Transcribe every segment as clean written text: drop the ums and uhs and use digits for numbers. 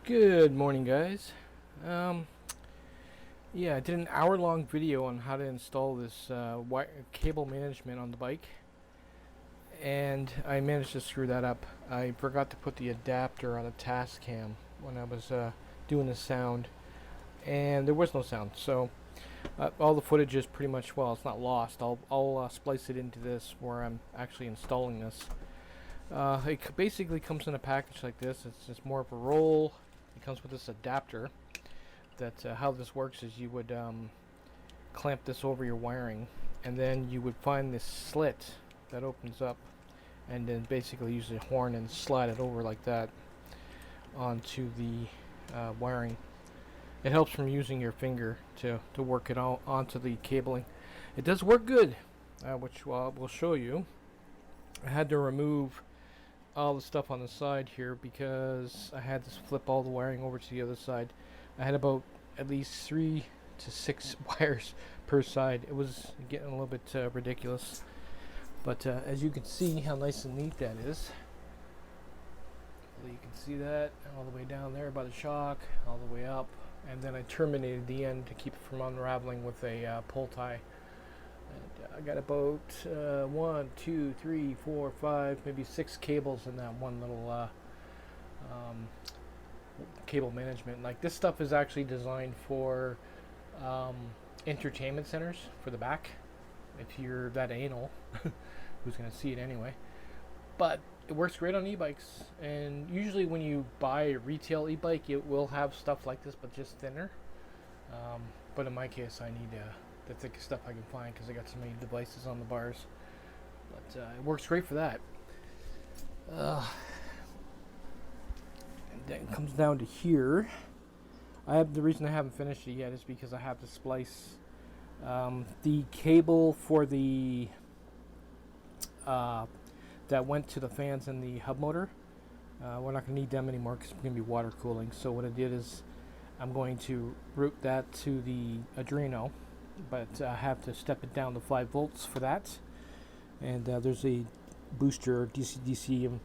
Good morning, guys. Yeah, I did an hour-long video on how to install this cable management on the bike, and I managed to screw that up. I forgot to put the adapter on the task cam when I was doing the sound, and there was no sound. So all the footage is pretty much, well, it's not lost. I'll splice it into this where I'm actually installing this. It basically comes in a package like this. It's just more of a roll. It comes with this adapter. How this works is you would clamp this over your wiring, and then you would find this slit that opens up, and then basically use a horn and slide it over like that onto the wiring. It helps from using your finger to work it all onto the cabling. It does work good, which we'll show you. I had to remove all the stuff on the side here because I had to flip all the wiring over to the other side. I had about at least 3 to 6 wires per side. It was getting a little bit ridiculous, but as you can see how nice and neat that is. You can see that all the way down there by the shock, all the way up, and then I terminated the end to keep it from unraveling with a pull tie. I got about 1, 2, 3, 4, 5, maybe 6 cables in that one little cable management. Like, this stuff is actually designed for entertainment centers for the back. If you're that anal, who's going to see it anyway? But it works great on e-bikes, and usually when you buy a retail e-bike, it will have stuff like this, but just thinner. But in my case, I need the thickest stuff I can find because I got so many devices on the bars. But it works great for that. And then it comes down to here. The reason I haven't finished it yet is because I have to splice the cable for the that went to the fans and the hub motor. We're not going to need them anymore because it's going to be water cooling. So what I did is I'm going to route that to the Adreno, but I have to step it down to 5 volts for that. And there's a booster, DC-DC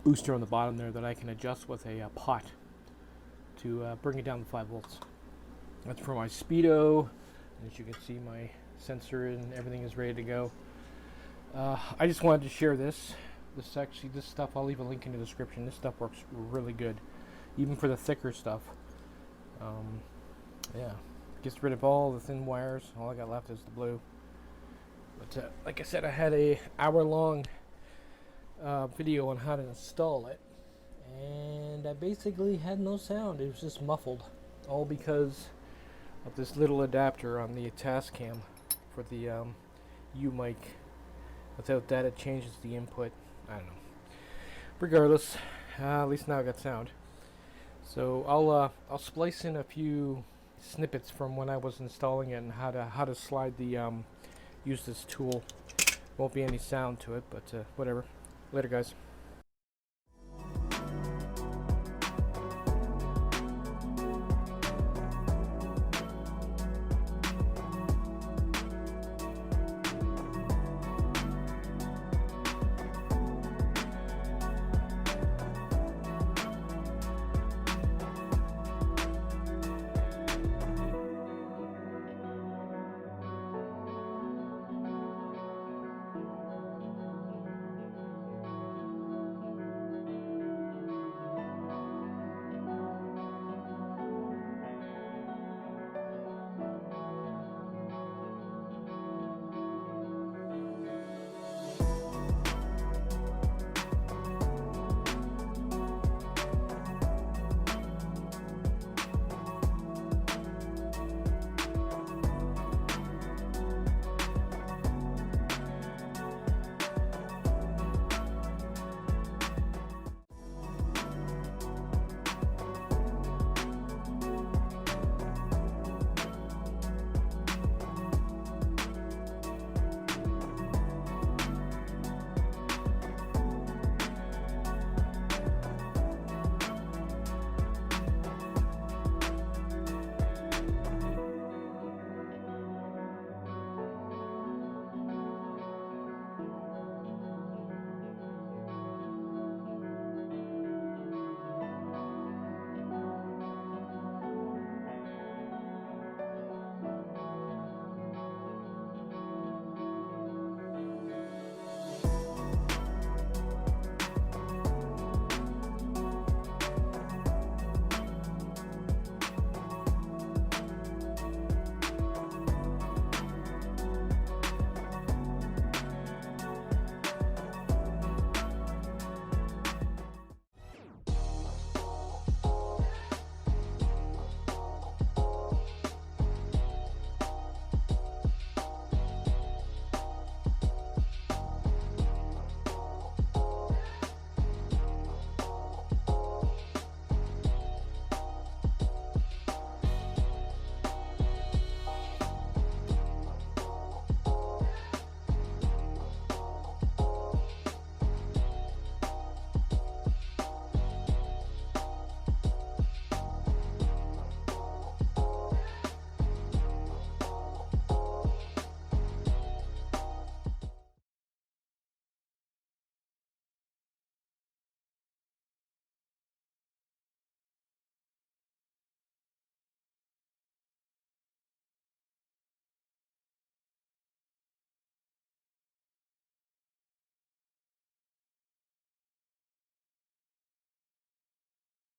booster on the bottom there that I can adjust with a pot to bring it down to 5 volts. That's for my speedo. As you can see, my sensor and everything is ready to go. I just wanted to share this. This stuff, I'll leave a link in the description. This stuff works really good, even for the thicker stuff. Yeah, gets rid of all the thin wires. All I got left is the blue. But like I said, I had a hour-long video on how to install it, and I basically had no sound. It was just muffled, all because of this little adapter on the task cam for the U-mic. Without that, it changes the input. I don't know. Regardless, at least now I got sound. So I'll splice in a few snippets from when I was installing it and how to slide the use this tool. Won't be any sound to it, but whatever. Later, guys.